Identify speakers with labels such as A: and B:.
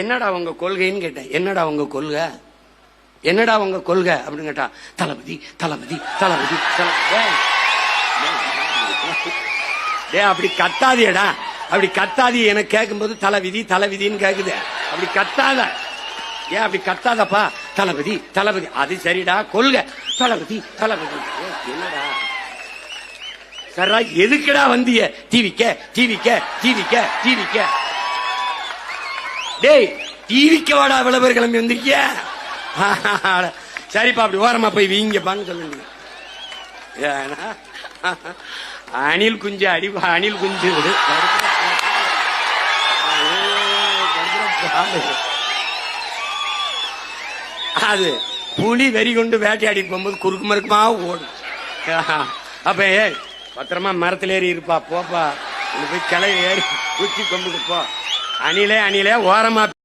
A: என்னடா உங்க கொள்கைன்னு கேட்டேன். என்னடா உங்க கொள்கை, என்னடா உங்க கொள்கை அப்படின்னு கேட்டா, தளபதி தளபதி தளபதி டே அப்படி கத்தாதியடா, அப்படி கத்தாதி. எனக்கு கேட்கும்போது தலைவிதி தலைவிதின்னு கேக்குது. அப்படி கத்தாத, ஏன் அப்படி கத்தாதப்பா? தளபதி தளபதி, அது சரிடா. கொள்கை தளபதி தளபதி. என்னடா சரா, எதுக்குடா வந்திய? டிவிக்க டிவிக்க டிவிக்க டிவிக்க. டேய் டிவிக்க வாடா, இவ்வளவு பேர் கிளம்பி வந்திருக்கிய. சரிப்பா, அப்படி ஓரமா போய் வீங்கப்பான்னு சொல்லுங்க. அணில் குஞ்சு அடி, அணில் குஞ்சு விடு. அது புலி வெறி கொண்டு வேட்டையாடி போகும்போது குறுக்கு மறுக்குமா ஓடும். அப்ப பத்திரமா மரத்துல ஏறி இருப்பா. போப்பா, போய் கிளை ஏறி குச்சி கொண்டுட்டு போ. அணிலே அணிலே ஓரமா